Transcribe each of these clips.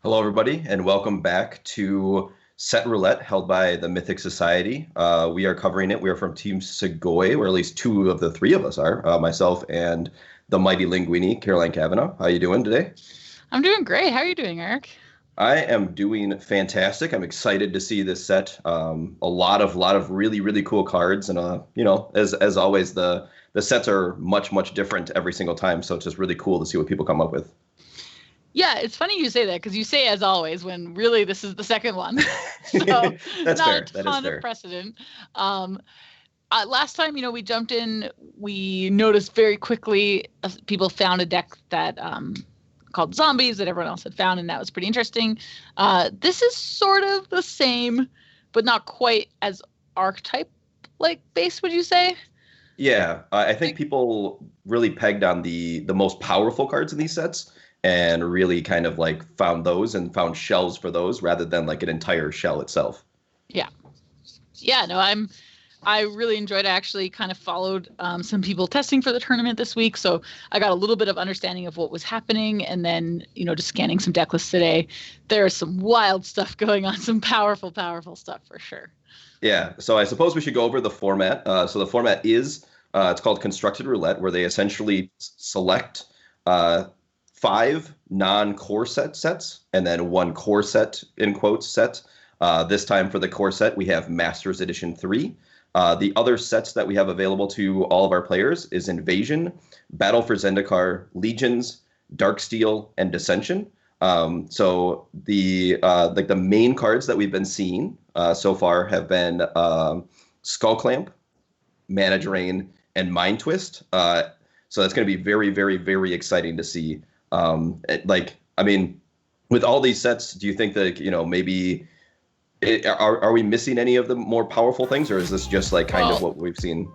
Hello, everybody, and welcome back to Set Roulette, held by the Mythic Society. We are covering it. We are from Team Segoy, or at least two of the three of us are, myself and the mighty linguine, Carolyn Kavanagh. How you doing today? I'm doing great. How are you doing, Eric? I am doing fantastic. I'm excited to see this set. A lot of really, really cool cards, and as always, the sets are much different every single time. So it's just really cool to see what people come up with. Yeah, it's funny you say that because you say as always when really this is the second one. So That's not fair. a That is ton fair. of precedent. Last time, we jumped in, we noticed very quickly people found a deck that called Zombies that everyone else had found, and that was pretty interesting. This is sort of the same, but not quite as archetype like based, would you say? Yeah, I think people really pegged on the most powerful cards in these sets and really kind of like found those and found shells for those rather than like an entire shell itself. Yeah. Yeah, no, I really enjoyed it. I actually kind of followed some people testing for the tournament this week, so I got a little bit of understanding of what was happening, and then, just scanning some deck lists today. There is some wild stuff going on, some powerful stuff for sure. Yeah, so I suppose we should go over the format. So the format is it's called Constructed Roulette, where they essentially select 5 non-core sets and then 1 core set, in quotes, set. This time for the core set, we have Masters Edition 3. The other sets that we have available to all of our players is Invasion, Battle for Zendikar, Legions, Darksteel, and Dissenssion. So the main cards that we've been seeing so far have been Skull Clamp, Mana Drain, and Mind Twist. So that's going to be very, very, very exciting to see. With all these sets, do you think that maybe are we missing any of the more powerful things, or is this just like kind of what we've seen?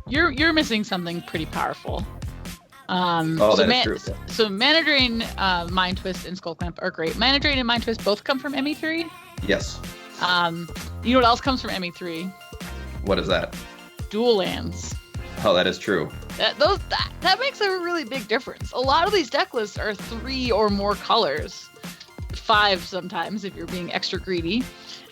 You're missing something pretty powerful. That is true. So Mana Drain, Mind Twist, and Skull Clamp are great. Mana Drain and Mind Twist both come from ME3. Yes. You know what else comes from ME3? What is that? Dual lands. Oh, that is true. That makes a really big difference. A lot of these deck lists are 3 or more colors, 5 sometimes if you're being extra greedy,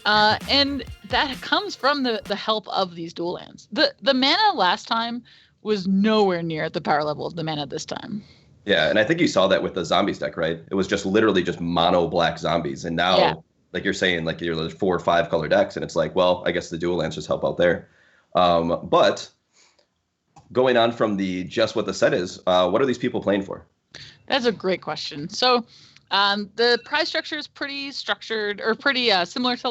and that comes from the help of these dual lands. The mana last time was nowhere near at the power level of the mana this time. Yeah, and I think you saw that with the zombies deck, right? It was just literally just mono black zombies, and now, like you're saying, like there's 4 or 5 color decks, and it's like, well, I guess the dual lands just help out there. But going on from just what the set is, what are these people playing for? That's a great question. So the prize structure is pretty structured, or pretty similar to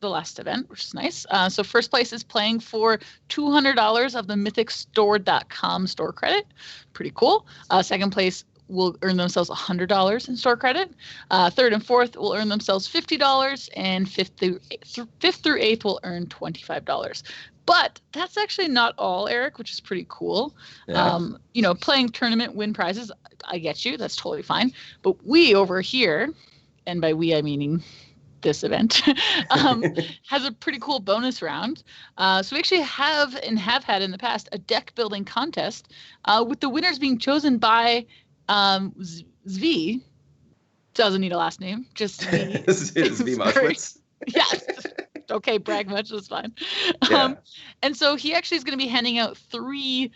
the last event, which is nice. So first place is playing for $200 of the mythicstore.com store credit. Pretty cool. Second place will earn themselves $100 in store credit. Third and fourth will earn themselves $50, and fifth through eighth will earn $25. But that's actually not all, Eric, which is pretty cool. Yeah. Playing tournament, win prizes, I get you. That's totally fine. But we over here, and by we, I meaning this event, has a pretty cool bonus round. So we actually have had in the past a deck building contest with the winners being chosen by Zvi. Doesn't need a last name, just Zvi. Zvi Moschwitz. Yes. Okay, brag much, that's fine. Yeah. And so he actually is going to be handing out 3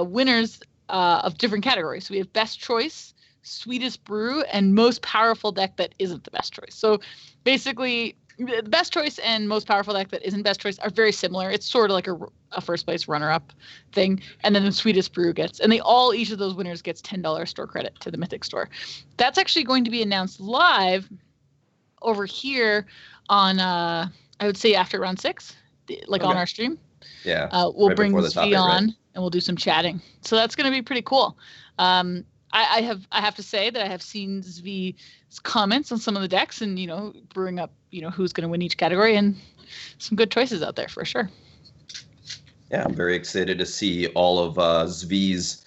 winners of different categories. So we have best choice, sweetest brew, and most powerful deck that isn't the best choice. So basically, the best choice and most powerful deck that isn't best choice are very similar. It's sort of like a first place runner-up thing. And then the sweetest brew and each of those winners gets $10 store credit to the Mythic Store. That's actually going to be announced live over here on I would say after round 6, on our stream. Yeah. We'll bring Zvi on, and we'll do some chatting. So that's going to be pretty cool. I have to say that I have seen Zvi's comments on some of the decks, and brewing up who's going to win each category, and some good choices out there for sure. Yeah, I'm very excited to see all of Zvi's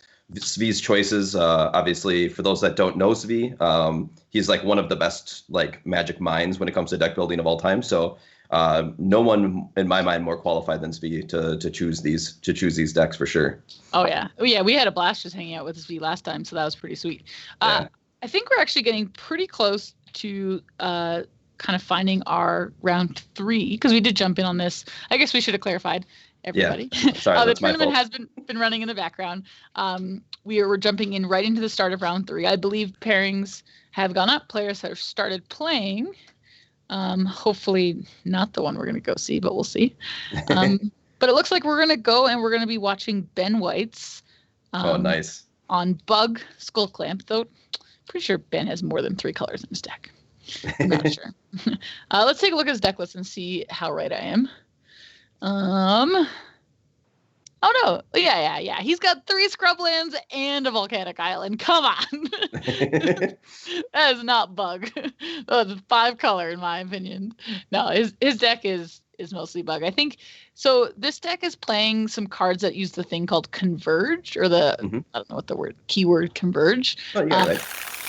choices. Obviously, for those that don't know Zvi, he's like one of the best Magic minds when it comes to deck building of all time. So no one in my mind more qualified than Zvi to choose these decks for sure. Oh yeah, we had a blast just hanging out with Zvi last time, so that was pretty sweet. Yeah. I think we're actually getting pretty close to kind of finding our round 3, because we did jump in on this. I guess we should have clarified, everybody. Yeah. Sorry, the tournament has been running in the background. We're jumping in right into the start of round 3. I believe pairings have gone up. Players have started playing. Hopefully not the one we're going to go see, but we'll see. But it looks like we're going to go and we're going to be watching Ben Weitz. Oh, nice. On Bug Skull Clamp, though. Pretty sure Ben has more than 3 colors in his deck. I'm not sure. Let's take a look at his deck list and see how right I am. Oh no! Yeah. He's got 3 scrublands and a volcanic island. Come on, that is not Bug. That's 5 color in my opinion. No, his deck is mostly Bug. I think so. This deck is playing some cards that use the thing called Converge, or the I don't know what the keyword Converge. Oh, yeah, right.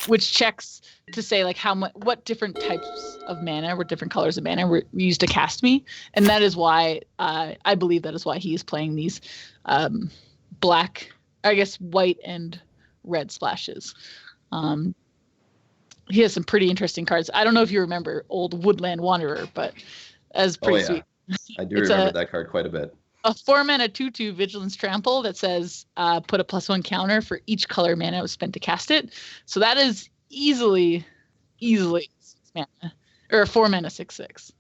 Which checks to say like what different types of mana, or different colors of mana were used to cast me, and that is why I believe that is why he is playing these black, I guess white and red splashes. He has some pretty interesting cards. I don't know if you remember old Woodland Wanderer, but that's pretty sweet. I do remember that card quite a bit. A 4-mana 2/2 Vigilance Trample that says put a +1 counter for each color mana was spent to cast it. So that is easily 6 mana, or a 4-mana 6/6.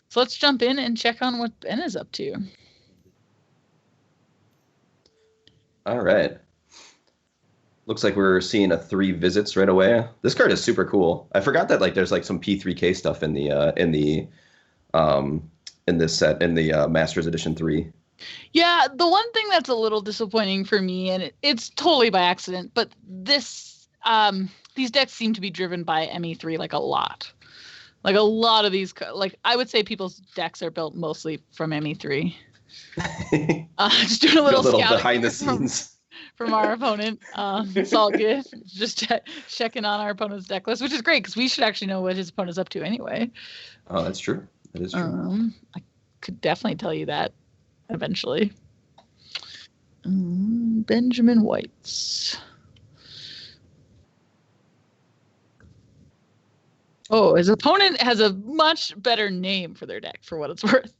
So let's jump in and check on what Ben is up to. All right. Looks like we're seeing a 3 visits right away. This card is super cool. I forgot that like there's like some P3K stuff in this set in the Masters Edition 3. Yeah, the one thing that's a little disappointing for me, and it's totally by accident, but these decks seem to be driven by ME3 like a lot. Like a lot of these, like I would say people's decks are built mostly from ME3. Just doing a little behind the scenes from our opponent. It's all good. Just checking on our opponent's deck list, which is great because we should actually know what his opponent's up to anyway. Oh, that's true. That is true. I could definitely tell you that eventually. Benjamin Weitz. Oh, his opponent has a much better name for their deck, for what it's worth.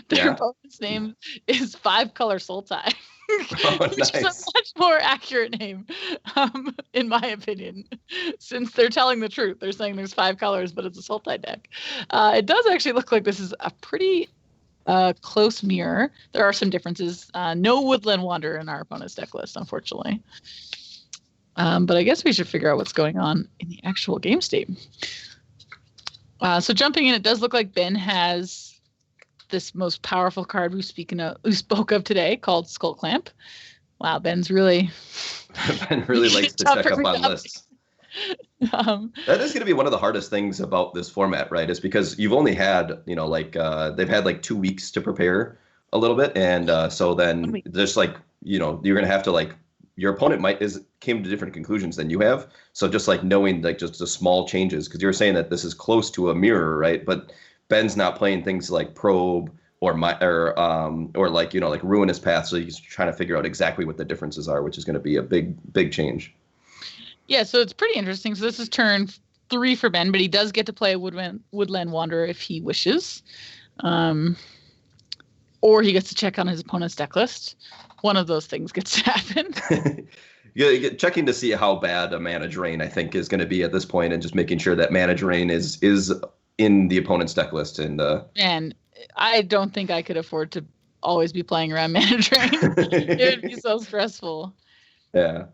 Their opponent's name is 5-color Sultai. Which is a much more accurate name, in my opinion, since they're telling the truth. They're saying there's 5 colors, but it's a Sultai deck. It does actually look like this is a pretty close mirror. There are some differences. No Woodland Wanderer in our opponent's deck list, unfortunately. But I guess we should figure out what's going on in the actual game state. So jumping in, it does look like Ben has this most powerful card we spoke of today, called Skull Clamp. Wow, Ben really likes to check up on lists. That is going to be one of the hardest things about this format, right? Is because you've only had, they've had like 2 weeks to prepare a little bit, and so then just like, you're going to have to like, your opponent came to different conclusions than you have. So just like knowing like just the small changes, because you're saying that this is close to a mirror, right? But Ben's not playing things like Probe or like like Ruinous Path, so he's trying to figure out exactly what the differences are, which is going to be a big change. Yeah, so it's pretty interesting. So this is turn 3 for Ben, but he does get to play Woodland Wanderer if he wishes, or he gets to check on his opponent's deck list. One of those things gets to happen. Yeah, checking to see how bad a mana drain I think is going to be at this point, and just making sure that mana drain is in the opponent's deck list. And I don't think I could afford to always be playing around mana drain. It would be so stressful. Yeah,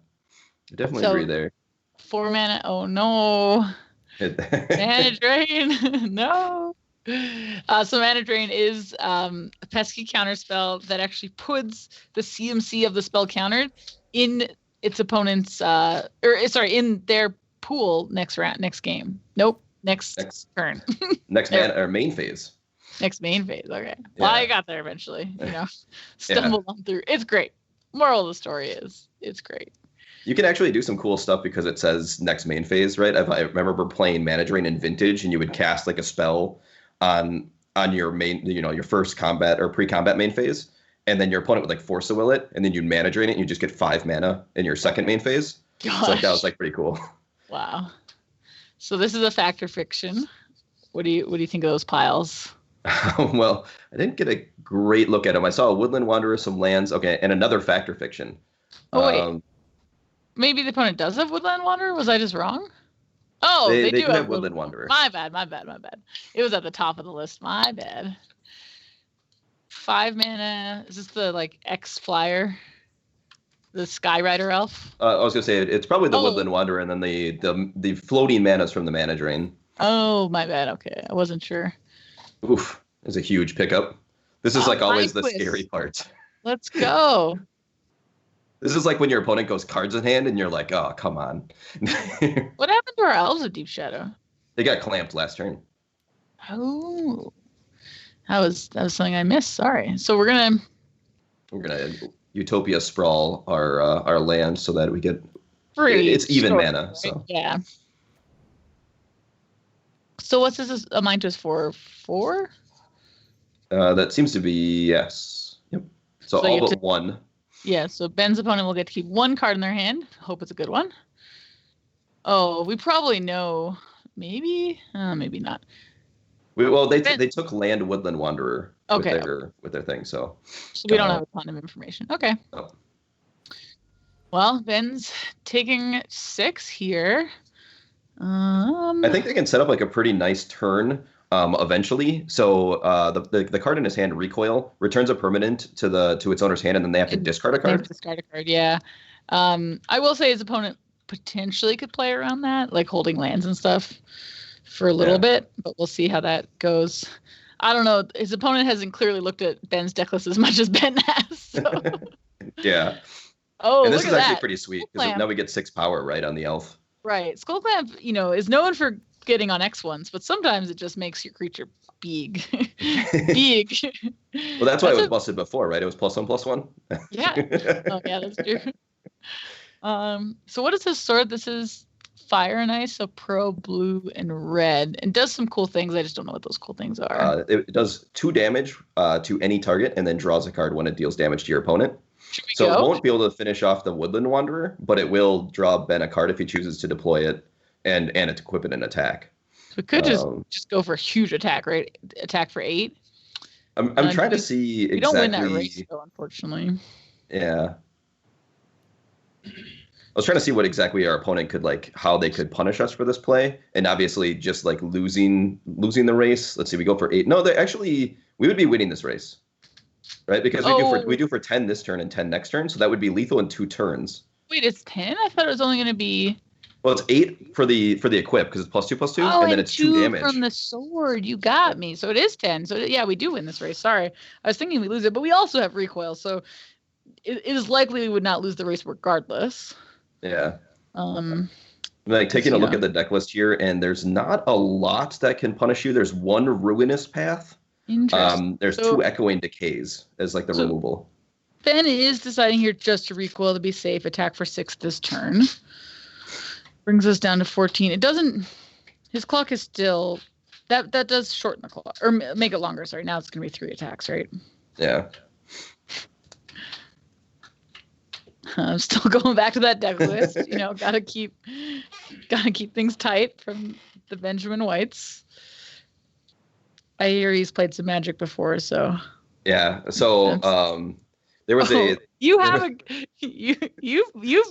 I definitely agree there. 4 mana. Oh no. Mana drain. No. So Mana Drain is a pesky counter spell that actually puts the CMC of the spell countered in its opponent's in their pool next game. Nope. Next turn. Next main phase. Next main phase. Okay. Well, I got there eventually. Stumbled on through. It's great. Moral of the story is it's great. You can actually do some cool stuff because it says next main phase, right? I remember playing Mana Drain in Vintage, and you would cast like a spell on your main, your first combat or pre-combat main phase, and then your opponent would like force a will it, and then you'd Mana Drain it, and you just get 5 mana in your second main phase. Gosh. So that was like pretty cool. Wow. So this is a fact or fiction. What do you think of those piles? Well, I didn't get a great look at them. I saw a Woodland Wanderer, some lands, okay, and another fact or fiction. Oh wait, maybe the opponent does have Woodland Wanderer. Was I just wrong? Oh, they do have Woodland Wanderer. My bad. It was at the top of the list. My bad. 5 mana. Is this the like X flyer? The Skyrider elf? I was gonna say it's probably the Woodland Wanderer, and then the floating manas from the Mana Drain. Oh, my bad. Okay, I wasn't sure. Oof, it's a huge pickup. This is like always the scary part. Let's go. This is like when your opponent goes cards in hand, and you're like, oh, come on. What happened to our Elves of Deep Shadow? They got clamped last turn. Oh, that was something I missed. Sorry. So we're gonna Utopia Sprawl our land so that we get it's even mana. Right? So yeah. So what's this? A mine to us for 4? That seems to be yes. Yep. So all but one. Yeah. So Ben's opponent will get to keep 1 card in their hand. Hope it's a good one. Oh, we probably know. Maybe. Maybe not. They took land Woodland Wanderer with their thing. So we don't have a ton of information. Okay. Oh. Well, Ben's taking 6 here. I think they can set up like a pretty nice turn eventually. So the card in his hand, Recoil, returns a permanent to its owner's hand, and then they have to discard a card. They have to discard a card, yeah. I will say his opponent potentially could play around that, like holding lands and stuff for a little bit, but we'll see how that goes. I don't know. His opponent hasn't clearly looked at Ben's deck list as much as Ben has. So. Yeah. Oh, and this is actually pretty sweet because now we get 6 power right on the elf. Right. Skullclamp, is known for getting on X1s, but sometimes it just makes your creature big. Big. Well, that's why it was busted before, right? It was +1/+1. Yeah. Oh, yeah, that's true. So what is this sword? This is Fire and Ice, so pro, blue, and red. And does some cool things. I just don't know what those cool things are. It does 2 damage to any target and then draws a card when it deals damage to your opponent. So it won't be able to finish off the Woodland Wanderer, but it will draw Ben a card if he chooses to deploy it and equip it in attack. So we could just go for a huge attack, right? Attack for 8. I'm trying to see exactly. We don't win that race, though, unfortunately. Yeah. I was trying to see what exactly our opponent could how they could punish us for this play, and obviously just like losing the race. Let's see, we go for 8. No, we would be winning this race. Right, because we do for 10 this turn and 10 next turn, so that would be lethal in 2 turns. Wait, it's 10? I thought it was only going to be. Well, it's 8 for the equip because it's +2/+2, and then it's 2 damage from the sword. You got me. So it is 10. So yeah, we do win this race. Sorry, I was thinking we lose it, but we also have recoil, so it is likely we would not lose the race regardless. Yeah. Taking a look at the deck list here, and there's not a lot that can punish you. There's 1 Ruinous Path. There's 2 Echoing Decays as the removal. Ben is deciding here just to recoil to be safe. Attack for 6 this turn. Brings us down to 14. It doesn't. His clock is still. That does shorten the clock or make it longer. Sorry, now it's going to be 3 attacks, right? Yeah. I'm still going back to that deck list. Gotta keep things tight from the Benjamin Weitz. I hear he's played some Magic before, so. Yeah. So there was you've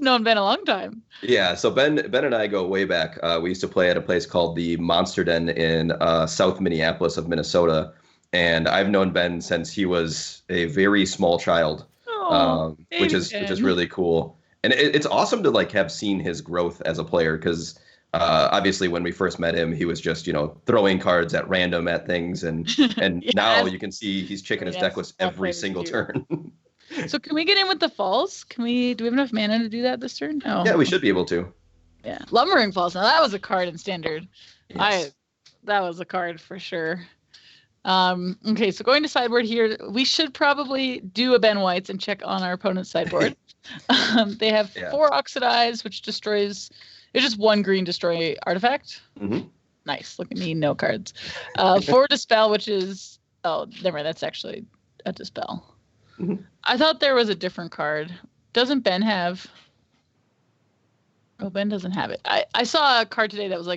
known Ben a long time. Yeah. So Ben and I go way back. We used to play at a place called the Monster Den in South Minneapolis of Minnesota, and I've known Ben since he was a very small child, which is really cool. And it's awesome to have seen his growth as a player because. Obviously, when we first met him, he was just, throwing cards at random at things. And yes. Now you can see he's checking his deck list every single turn. So can we get in with the falls? Do we have enough mana to do that this turn? No. Yeah, we should be able to. Yeah. Lumbering Falls. Now, that was a card in Standard. Yes. That was a card for sure. Okay, so going to sideboard here, we should probably do a Ben Weitz and check on our opponent's sideboard. They have 4 Oxidize, which destroys... It's just 1 green destroy artifact. Mm-hmm. Nice. Look at me, no cards. 4 Dispel, which is... Oh, never mind. That's actually a Dispel. Mm-hmm. I thought there was a different card. Doesn't Ben have... Oh, Ben doesn't have it. I saw a card today that was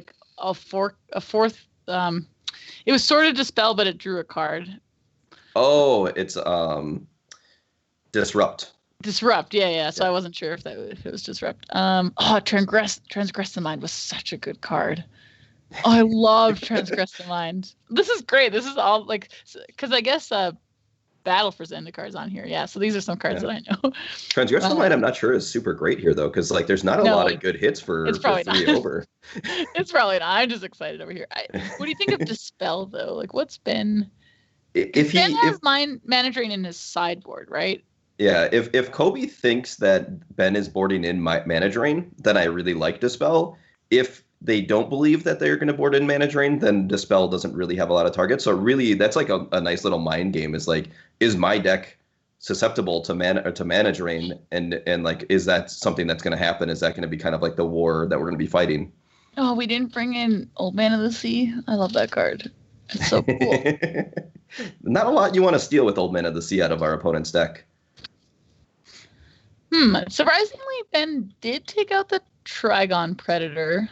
a fourth. It was sort of Dispel, but it drew a card. Oh, it's Disrupt. Disrupt, yeah. So I wasn't sure if it was Disrupt. Transgress the Mind was such a good card. Oh, I love Transgress the Mind. This is great. This is all like, because I guess Battle for Zendikar is on here. Yeah, so these are some cards that I know. Transgress the Mind, I'm not sure is super great here though, because like there's not a lot of good hits for 3 over. It's probably not. I'm just excited over here. What do you think of Dispel though? Like, what's Ben? Ben has Mana Drain in his sideboard, right? Yeah, if Kobe thinks that Ben is boarding in Mana Drain, then I really like Dispel. If they don't believe that they're going to board in Mana Drain, then Dispel doesn't really have a lot of targets. So really, that's like a nice little mind game. Is like, is my deck susceptible to Mana Drain, and like, is that something that's going to happen? Is that going to be kind of like the war that we're going to be fighting? Oh, we didn't bring in Old Man of the Sea. I love that card. It's so cool. Not a lot you want to steal with Old Man of the Sea out of our opponent's deck. Surprisingly, Ben did take out the Trigon Predator.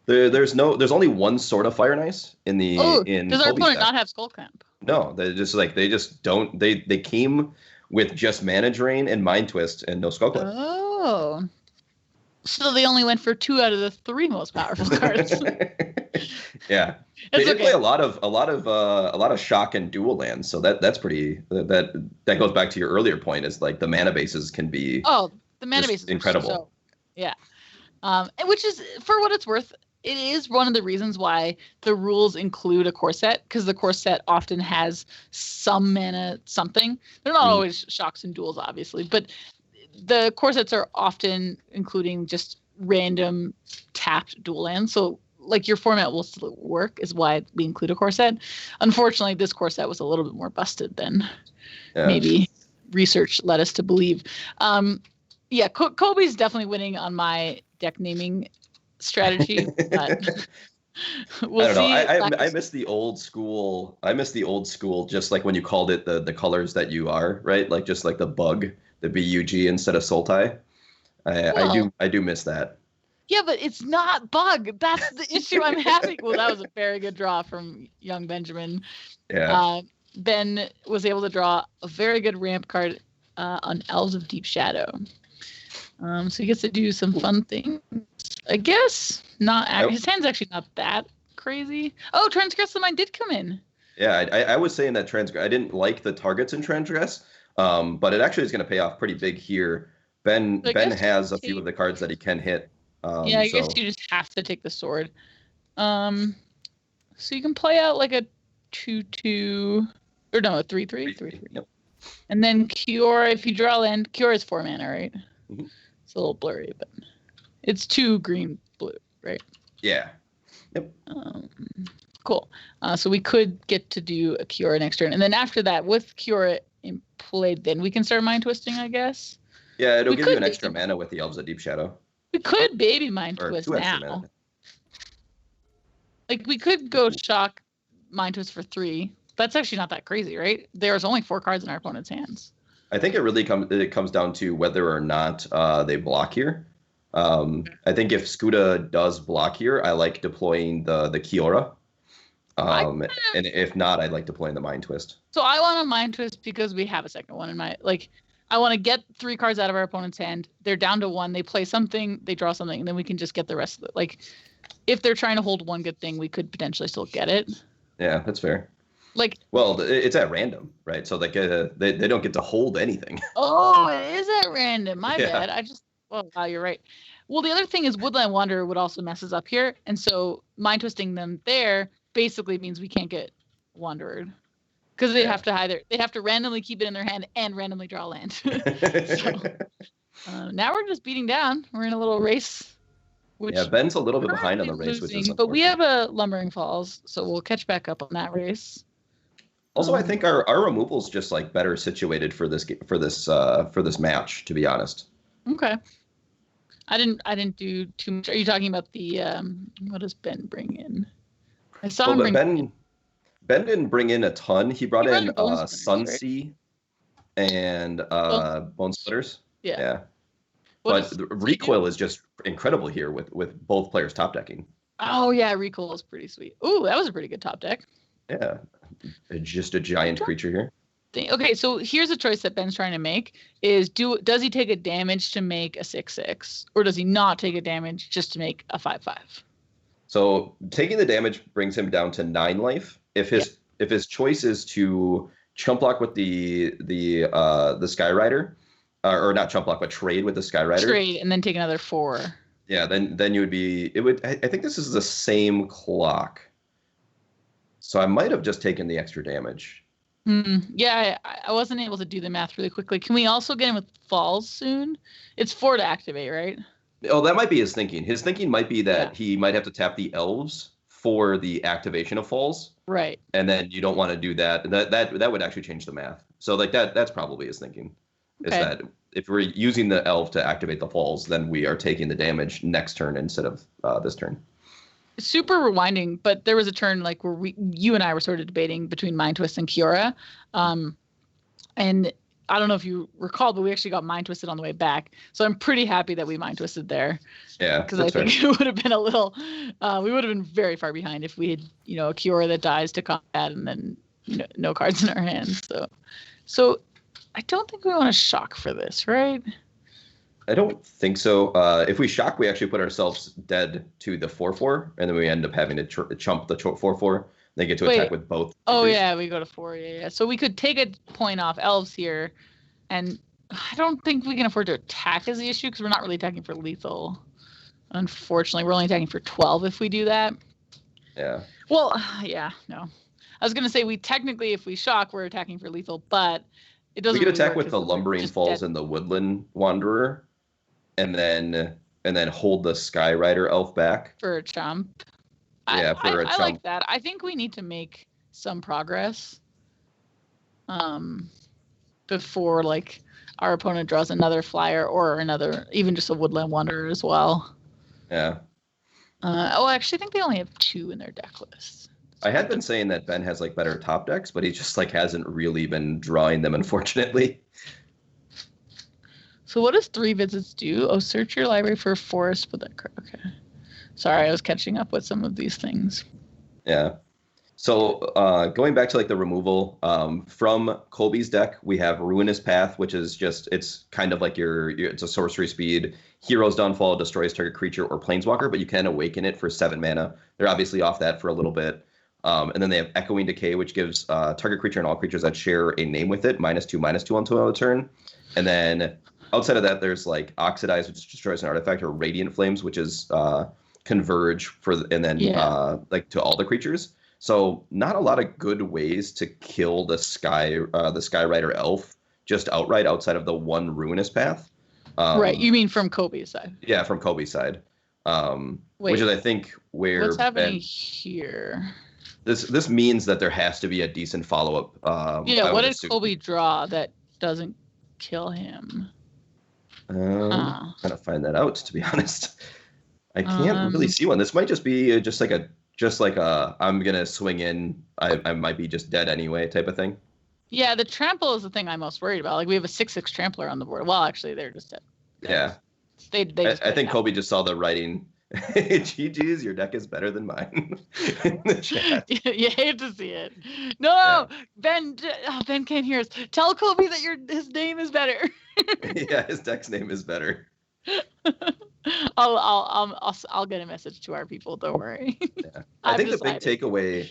There's only one sort of Fire and Ice in the does our opponent not have Skullclamp? No, they just don't. They came with just Mana Drain and Mind Twist and no Skullclamp. Oh, so they only went for 2 out of the 3 most powerful cards. Yeah, they did play a lot of shock and dual lands, so that's pretty. That goes back to your earlier point, is like the mana bases can be. Oh, the mana bases incredible. Yeah, which is, for what it's worth, it is one of the reasons why the rules include a core set, because the core set often has some mana something. They're not always shocks and duels, obviously, but the core sets are often including just random tapped dual lands. So like your format will still work, is why we include a core set. Unfortunately, this core set was a little bit more busted than maybe research led us to believe. Kobe's definitely winning on my deck naming strategy, but we'll see. I miss the old school. Just like when you called it the colors that you are, right? Like just like the bug, the BUG instead of Sultai. I do miss that. Yeah, but it's not bug. That's the issue I'm having. Well, that was a very good draw from young Benjamin. Yeah. Ben was able to draw a very good ramp card on Elves of Deep Shadow. So he gets to do some fun things. I guess his hand's actually not that crazy. Oh, Transgress the Mind did come in. Yeah, I was saying that I didn't like the targets in Transgress, but it actually is going to pay off pretty big here. Ben has a few of the cards that he can hit. I guess you just have to take the sword. So you can play out like a 2/2, or no, a 3/3. Yep. And then Cure, if you draw land, Cure is 4 mana, right? Mm-hmm. It's a little blurry, but it's 2 green blue, right? Yeah. Yep. Cool. So we could get to do a Cure next turn, and then after that, with Cure in play, then we can start mind twisting, I guess. Yeah, it'll give you an extra mana with the Elves of Deep Shadow. We could baby mind twist now. Like we could go shock mind twist for 3. That's actually not that crazy, right? There's only 4 cards in our opponent's hands. I think it really comes down to whether or not they block here. I think if Skuta does block here, I like deploying the Kiora. And if not, I'd like deploying the Mind Twist. So I want a Mind Twist because we have a second one in my I want to get 3 cards out of our opponent's hand. They're down to 1. They play something, they draw something, and then we can just get the rest of it. Like, if they're trying to hold one good thing, we could potentially still get it. Yeah, that's fair. Like, well, it's at random, right? So they don't get to hold anything. Oh, it is at random. My bad. Wow, you're right. Well, the other thing is Woodland Wanderer would also mess us up here, and so mind twisting them there basically means we can't get Wanderer. Because they have to randomly keep it in their hand and randomly draw land. So now we're just beating down. We're in a little race. Ben's a little bit behind on the race, which is but we have a Lumbering Falls, so we'll catch back up on that race. Also, I think our removal's just like better situated for this match, to be honest. Okay. I didn't do too much. Are you talking about the what does Ben bring in? I saw him bring. Ben didn't bring in a ton. He brought in Sunsea and Bone Splitters. Yeah. But the recoil is just incredible here with both players top decking. Oh yeah, Recall is pretty sweet. Ooh, that was a pretty good top deck. Yeah, just a giant creature here. Okay, so here's a choice that Ben's trying to make: is does he take a damage to make a 6/6, or does he not take a damage just to make a 5/5? So taking the damage brings him down to 9 life. If his choice is to chump block with the Skyrider, or not chump block, but trade with the Skyrider. Trade and then take another 4. Yeah, then you would be. It would. I think this is the same clock. So I might have just taken the extra damage. Yeah, I wasn't able to do the math really quickly. Can we also get him with Falls soon? It's 4 to activate, right? Oh, that might be his thinking. His thinking might be that he might have to tap the elves for the activation of Falls. Right. And then you don't want to do that. That would actually change the math. So like that's probably his thinking. Is that if we're using the elf to activate the Falls, then we are taking the damage next turn instead of this turn. Super rewinding, but there was a turn like where you and I were sort of debating between Mind Twist and Kiora. And I don't know if you recall, but we actually got Mind Twisted on the way back. So I'm pretty happy that we Mind Twisted there. Yeah. Because I think it would have been a little, we would have been very far behind if we had, a Kiora that dies to combat and then, no cards in our hands. So I don't think we want to shock for this, right? I don't think so. If we shock, we actually put ourselves dead to the 4/4, and then we end up having to chump the 4/4. They get to attack with both. Oh, yeah, we go to 4. Yeah. So we could take a point off elves here, and I don't think we can afford to attack as the issue because we're not really attacking for lethal. Unfortunately, we're only attacking for 12 if we do that. Yeah. Well, yeah, no. I was going to say technically, if we shock, we're attacking for lethal, but it doesn't. We could attack with the Lumbering Falls and the Woodland Wanderer. And then hold the Skyrider elf back for a chump. Yeah, for a chump. I like that. I think we need to make some progress before like our opponent draws another flyer or even just a Woodland Wanderer as well. Yeah. I actually think they only have 2 in their deck list. I had been saying that Ben has like better top decks, but he just like hasn't really been drawing them, unfortunately. So what does 3 visits do? Oh, search your library for a forest with that card. Okay. Sorry, I was catching up with some of these things. Yeah. So going back to like the removal, from Colby's deck, we have Ruinous Path, which is it's kind of like it's a sorcery speed. Hero's Downfall destroys target creature or planeswalker, but you can awaken it for 7 mana. They're obviously off that for a little bit. And then they have Echoing Decay, which gives target creature and all creatures that share a name with it -2/-2 until another turn. And then outside of that, there's like Oxidize, which destroys an artifact, or Radiant Flames, which is Converge like to all the creatures. So not a lot of good ways to kill the Skyrider elf just outright outside of the one Ruinous Path. Right, you mean from Kobe's side? Yeah, from Kobe's side. Which is I think where what's happening here? This means that there has to be a decent follow-up. What did Kobe draw that doesn't kill him? I'm trying to find that out, to be honest. I can't really see one. This might just be just like a I'm gonna swing in. I might be just dead anyway type of thing. Yeah, the trample is the thing I'm most worried about. Like we have a 6/6 trampler on the board. Well, actually, they're just dead. Yeah. They I think Kobe just saw the writing. GG's, your deck is better than mine. In the chat. You hate to see it. No, Ben can't hear us. Tell Kobe that his name is better. Yeah, his deck's name is better. I'll get a message to our people. Don't worry. Yeah. I think the big takeaway,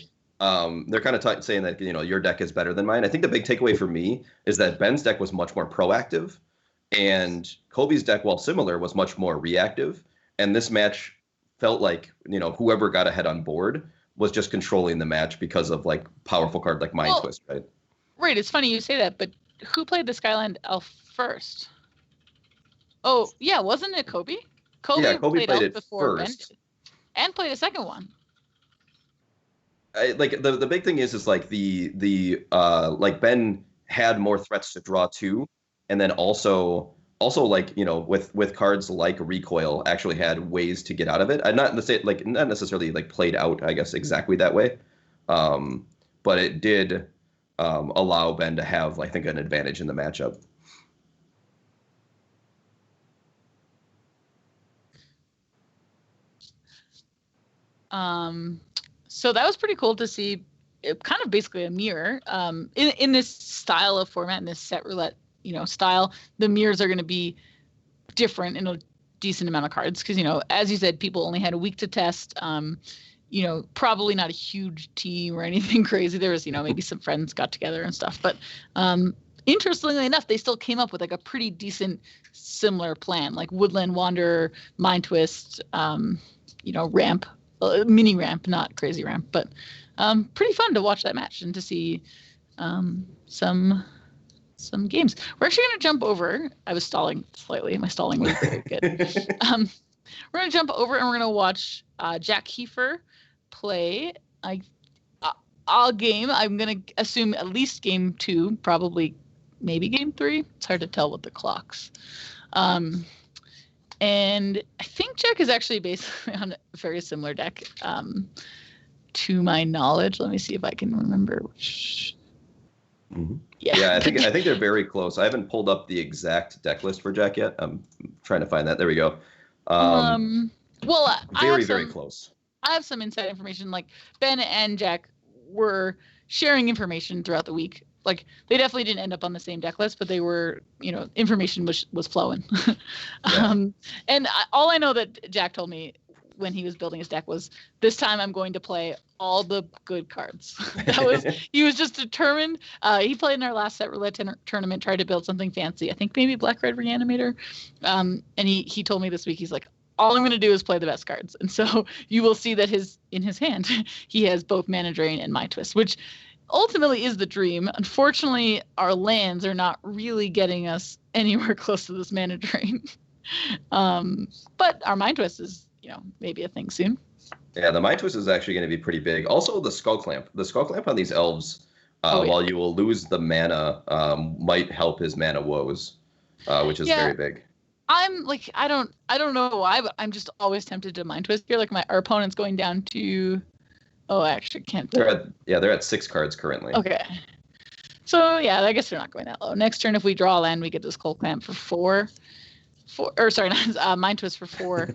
they're kind of saying that your deck is better than mine. I think the big takeaway for me is that Ben's deck was much more proactive, and Kobe's deck, while similar, was much more reactive. And this match felt like whoever got ahead on board was just controlling the match because of like powerful card like Mind Twist, right? Right. It's funny you say that, but who played the Skyland Elf first? Oh yeah, wasn't it Kobe? Kobe played it before first, and played a second one. Like the big thing is like the like Ben had more threats to draw too, and then also like with cards like Recoil actually had ways to get out of it. I'm not necessarily like played out, I guess, exactly that way, but it did allow Ben to have, I think, an advantage in the matchup. So that was pretty cool to see. Kind of basically a mirror. In this style of format, in this set roulette, style, the mirrors are going to be different in a decent amount of cards because, as you said, people only had a week to test. Probably not a huge team or anything crazy. There was, maybe some friends got together and stuff. But interestingly enough, they still came up with like a pretty decent similar plan, like Woodland Wanderer, Mind Twist, ramp, mini ramp, not crazy ramp, but pretty fun to watch that match and to see some games. We're actually going to jump over. I was stalling slightly. My stalling was very good. We're going to jump over and we're going to watch Jack Kiefer play a game. I'm going to assume at least game 2, probably maybe game 3. It's hard to tell with the clocks. And I think Jack is actually basically on a very similar deck. To my knowledge, let me see if I can remember which. Mm-hmm. Yeah, I think they're very close. I haven't pulled up the exact deck list for Jack yet. I'm trying to find that. There we go. Very close. I have some inside information. Like Ben and Jack were sharing information throughout the week. Like they definitely didn't end up on the same deck list, but they were, information was flowing. And all I know that Jack told me when he was building his deck was, this time I'm going to play all the good cards. He was just determined. He played in our last Set Roulette Tournament, tried to build something fancy. I think maybe Black Red Reanimator. And he told me this week, he's like, all I'm going to do is play the best cards. And so you will see that in his hand, he has both Mana Drain and Mind Twist, which ultimately is the dream. Unfortunately, our lands are not really getting us anywhere close to this Mana Drain. But our Mind Twist is, maybe a thing soon. Yeah, the Mind Twist is actually going to be pretty big. Also, the Skull Clamp. The Skull Clamp on these elves, while you will lose the mana, might help his mana woes, which is very big. I'm like, I don't know why, but I'm just always tempted to Mind Twist here. Like our opponent's going down to, I actually can't. They're at 6 cards currently. Okay. So yeah, I guess they're not going that low. Next turn, if we draw a land, we get this Skull Clamp for 4. Mind Twist for 4.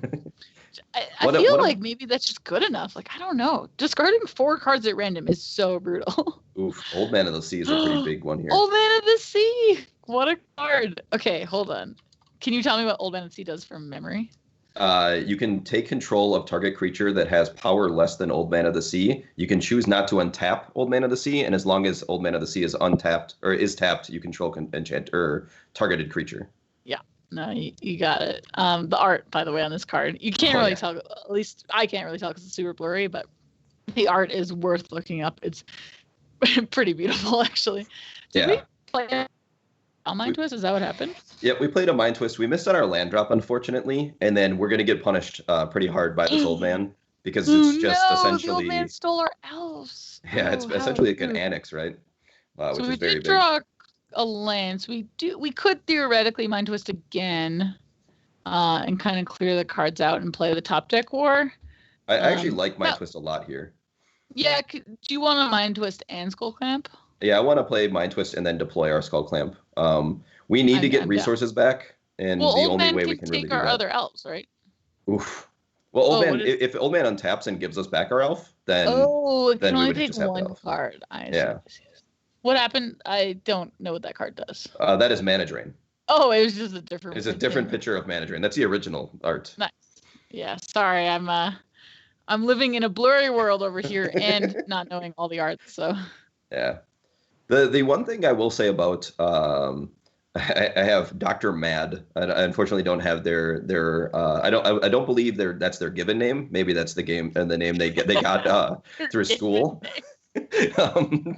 I feel like maybe that's just good enough. Like, I don't know. Discarding 4 cards at random is so brutal. Oof. Old Man of the Sea is a pretty big one here. Old Man of the Sea. What a card. Okay, hold on. Can you tell me what Old Man of the Sea does from memory? You can take control of target creature that has power less than Old Man of the Sea. You can choose not to untap Old Man of the Sea, and as long as Old Man of the Sea is untapped or is tapped, you control enchant or targeted creature. Yeah. No, you got it. The art, by the way, on this card, you can't really tell. At least I can't really tell because it's super blurry. But the art is worth looking up. It's pretty beautiful, actually. Did we play a Mind Twist? Is that what happened? Yeah, we played a Mind Twist. We missed on our land drop, unfortunately, and then we're gonna get punished pretty hard by this old man because it's just essentially. The old man stole our elves. Yeah, it's essentially like an annex, right? Which is very big. Draw a land. So we could theoretically Mind Twist again and kind of clear the cards out and play the top deck war. I actually like Mind Twist a lot here. Yeah, do you want to Mind Twist and Skull Clamp? Yeah, I want to play Mind Twist and then deploy our Skull Clamp. We need to get resources back, and the only way we can really do that. Take our other elves, right? Oof. Well, Old Man, if Old Man untaps and gives us back our elf, then it can only we would take just have one the elf. card. Yeah. What happened? I don't know what that card does. That is Mana Drain. Oh, it was just a different. It's a different picture of Mana Drain. That's the original art. Nice. Yeah. Sorry, I'm living in a blurry world over here and not knowing all the art. So. Yeah. The one thing I will say about I have Dr. Mad. I unfortunately don't have their I don't believe that's their given name. Maybe that's the name they got through school.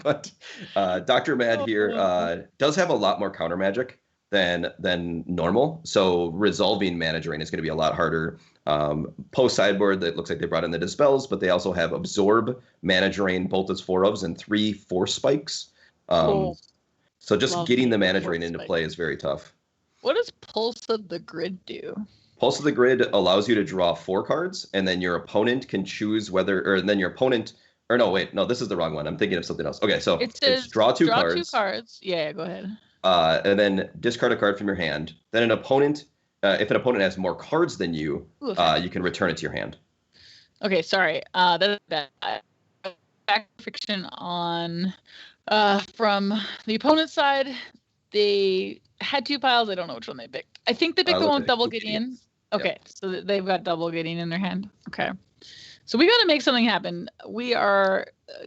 But Dr. Mad here does have a lot more counter magic than normal. So resolving Mana Drain is going to be a lot harder. Post sideboard, that looks like they brought in the Dispels, but they also have Absorb, Mana Drain, both as 4-ofs, and 3 Force Spikes. So just getting the Mana Drain into play is very tough. What does Pulse of the Grid do? Pulse of the Grid allows you to draw 4 cards, and then your opponent can choose this is the wrong one. I'm thinking of something else. Okay, so it's draw 2 cards. Draw 2 cards. Yeah, go ahead. And then discard a card from your hand. Then if an opponent has more cards than you, you can return it to your hand. Okay, sorry. That's bad. Back fiction on from the opponent's side. They had 2 piles. I don't know which one they picked. I think they picked the one with double Gideon. Okay, yep. So they've got double Gideon in their hand. Okay. So we got to make something happen.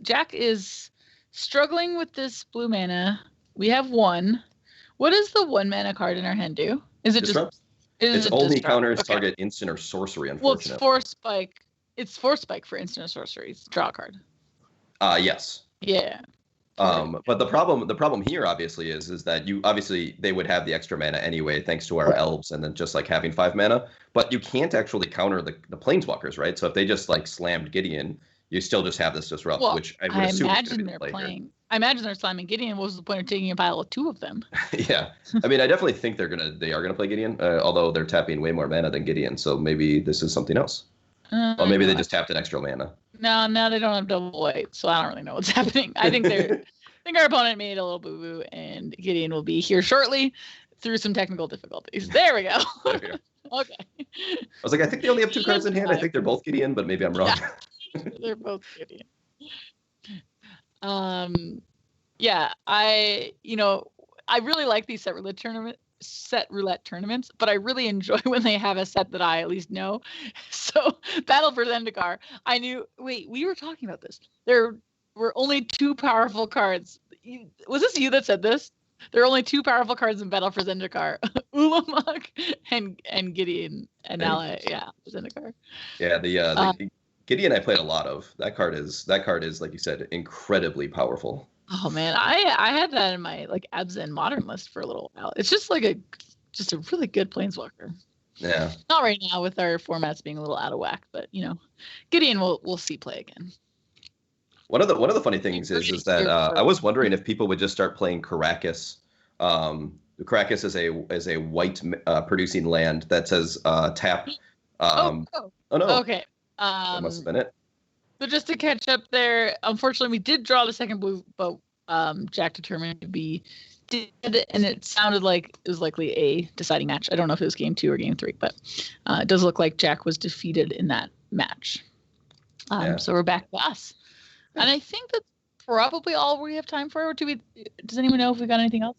Jack is struggling with this blue mana. We have 1. What does the 1 mana card in our hand do? Is it Disrupt? It's only counters target instant or sorcery, unfortunately. Well, it's 4 spike. It's 4 spike for instant or sorcery. Draw a card. Yes. Yeah. But the problem here obviously is that they would have the extra mana anyway thanks to our elves and then just like having 5 mana, but you can't actually counter the planeswalkers, right? So if they just like slammed Gideon, you still just have this disrupt, which I would assume imagine they're playing. Here. I imagine they're slamming Gideon. What was the point of taking a pile of 2 of them? Yeah, I mean, I definitely think they are gonna play Gideon, although they're tapping way more mana than Gideon, so maybe this is something else. Or maybe they just tapped an extra mana. No, they don't have double white, so I don't really know what's happening. I think our opponent made a little boo-boo, and Gideon will be here shortly through some technical difficulties. There we go. Okay. I was like, I think they only have 2 cards in hand. I think they're both Gideon, but maybe I'm wrong. Yeah. They're both Gideon. Yeah, I really like these set roulette tournaments, but I really enjoy when they have a set that I at least know. So Battle for Zendikar, I knew. Wait, we were talking about this. There were only 2 powerful cards. Was this you that said this? There are only 2 powerful cards in Battle for Zendikar: Ulamog and Gideon and ally. Yeah, Zendikar. Yeah, the Gideon I played a lot of. That card is like you said, incredibly powerful. Oh man, I had that in my like Abzan modern list for a little while. It's just like a really good planeswalker. Yeah. Not right now with our formats being a little out of whack, but Gideon we'll see play again. One of the funny things is that I was wondering if people would just start playing Karakas. Karakas is a white producing land that says tap. Oh no. Okay. That must have been it. So just to catch up there, unfortunately, we did draw the second blue, but Jack determined to be dead, and it sounded like it was likely a deciding match. I don't know if it was game 2 or game 3, but it does look like Jack was defeated in that match. So we're back to us. Yeah. And I think that's probably all we have time for. Or does anyone know if we got anything else?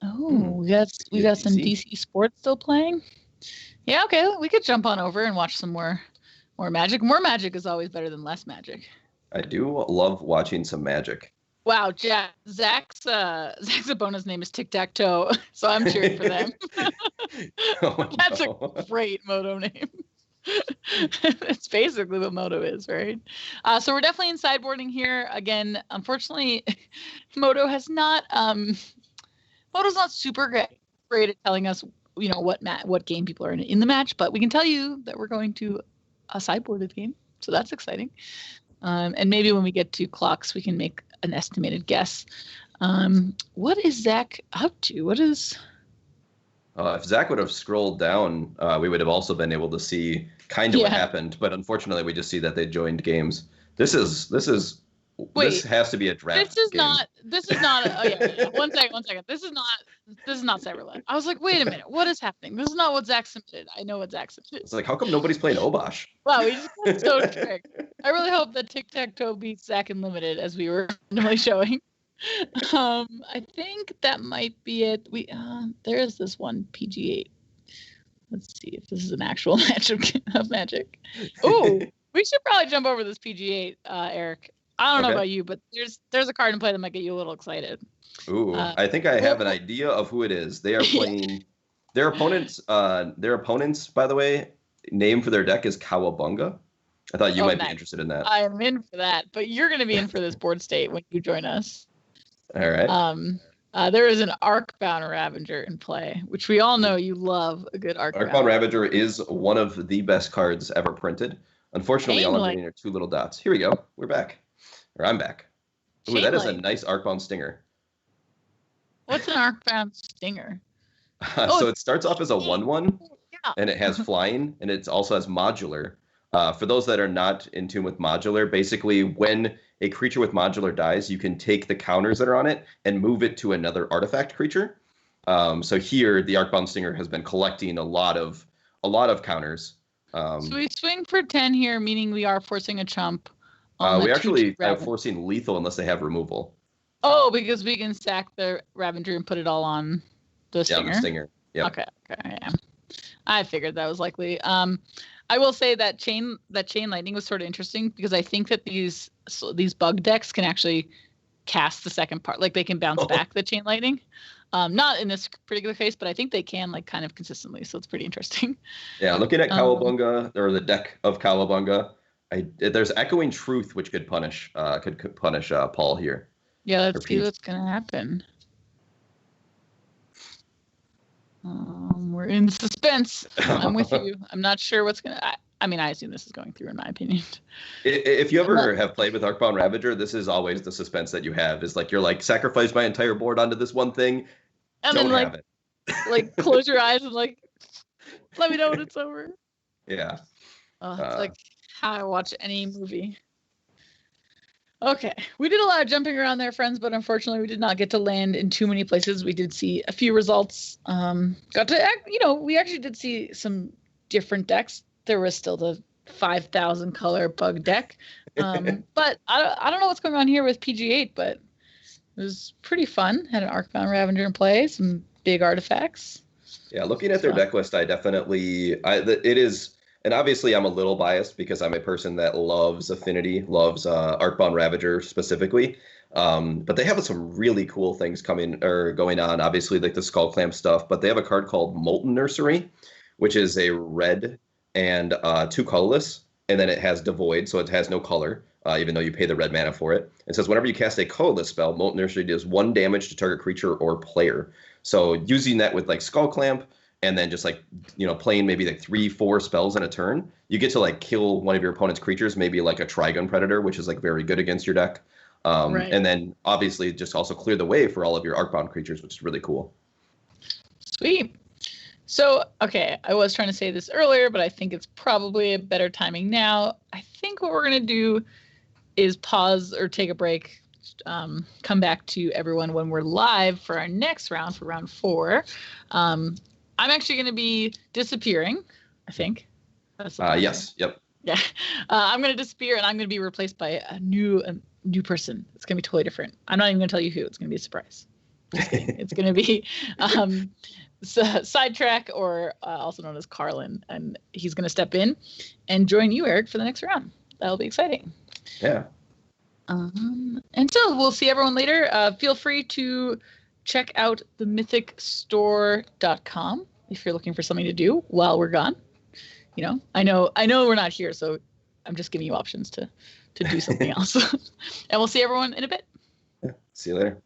Oh, we got some DC Sports still playing. Yeah, okay, we could jump on over and watch some more Magic. More Magic is always better than less Magic. I do love watching some Magic. Wow, Zach's opponent's name is Tic Tac Toe, so I'm cheering for them. That's a great Moto name. It's basically what Moto is, right? So we're definitely in sideboarding here. Again, unfortunately, Moto's not super great at telling us, what game people are in the match, but we can tell you that we're going to a sideboarded game, so that's exciting. And maybe when we get to clocks, we can make an estimated guess. What is Zach up to? What is? If Zach would have scrolled down, we would have also been able to see kind of what happened. But unfortunately, we just see that they joined games. This has to be a draft. This is not. Oh yeah. One second. This is not Set Roulette. I was like, wait a minute, what is happening? This is not what Zach submitted. I know what Zach submitted. It's like, how come nobody's playing Obosh? Wow, we just got so tricked. I really hope that Tic Tac Toe beats Zach in Limited, as we were randomly showing. I think that might be it. There is this one PG8. Let's see if this is an actual match of Magic. Oh, we should probably jump over this PG8, Eric. I don't know about you, but there's a card in play that might get you a little excited. Ooh, I think I have an idea of who it is. They are playing their opponents. Their opponents, by the way, name for their deck is Kawabunga. I thought you might be interested in that. I am in for that, but you're going to be in for this board state when you join us. All right. There is an Arcbound Ravager in play, which we all know you love a good Arcbound. Arcbound Ravager is one of the best cards ever printed. Unfortunately, all I'm getting are 2 little dots. Here we go. We're back. Or I'm back. Ooh, that is a nice Arcbound Stinger. What's an Arcbound Stinger? So it starts off as a 1/1, and it has flying, and it also has modular. For those that are not in tune with modular, basically when a creature with modular dies, you can take the counters that are on it and move it to another artifact creature. So here, the Arcbound Stinger has been collecting a lot of counters. So we swing for 10 here, meaning we are forcing a chump. On we actually are forcing lethal unless they have removal. Oh, because we can stack the Ravager and put it all on the Stinger. Yeah, the Stinger. Yep. Okay. Yeah. I figured that was likely. I will say that chain lightning was sort of interesting because I think that these bug decks can actually cast the second part, like they can bounce back the chain lightning. Not in this particular case, but I think they can like kind of consistently. So it's pretty interesting. Yeah, looking at Cowabunga or the deck of Cowabunga, there's Echoing Truth, which could punish Paul here. Yeah, let's see what's gonna happen. We're in suspense. I'm with you. I'm not sure what's gonna. I mean, I assume this is going through, in my opinion. If you ever have played with Arcbound Ravager, this is always the suspense that you have. Is like you're like sacrifice my entire board onto this one thing, and don't then like have it. like close your eyes and like let me know when it's over. Yeah. It's like how I watch any movie. Okay, we did a lot of jumping around there, friends, but unfortunately we did not get to land in too many places. We did see a few results. We actually did see some different decks. There was still the 5,000 color bug deck, but I don't know what's going on here with PG8, but it was pretty fun. Had an Arcbound Ravager in play, some big artifacts. Yeah, looking at their deck list, it is. And obviously, I'm a little biased because I'm a person that loves Affinity, loves Arcbound Ravager specifically. But they have some really cool things going on. Obviously, like the Skull Clamp stuff. But they have a card called Molten Nursery, which is a red and 2 colorless, and then it has Devoid, so it has no color, even though you pay the red mana for it. It says whenever you cast a colorless spell, Molten Nursery deals 1 damage to target creature or player. So using that with like Skull Clamp, and then just like, playing maybe like 3-4 spells in a turn, you get to like kill one of your opponent's creatures, maybe like a Trigun Predator, which is like very good against your deck. Right. And then obviously just also clear the way for all of your Arcbound creatures, which is really cool. Sweet. So, okay, I was trying to say this earlier, but I think it's probably a better timing now. I think what we're going to do is pause or take a break, come back to everyone when we're live for our next round, for round 4. I'm actually going to be disappearing, I think. Yes. Yep. Yeah. I'm going to disappear, and I'm going to be replaced by a new person. It's going to be totally different. I'm not even going to tell you who. It's going to be a surprise. It's going to be Sidetrack, or also known as Carolyn, and he's going to step in and join you, Eric, for the next round. That'll be exciting. Yeah. And so we'll see everyone later. Feel free to check out themythicstore.com if you're looking for something to do while we're gone. I know we're not here, so I'm just giving you options to do something else. And we'll see everyone in a bit. Yeah, see you later.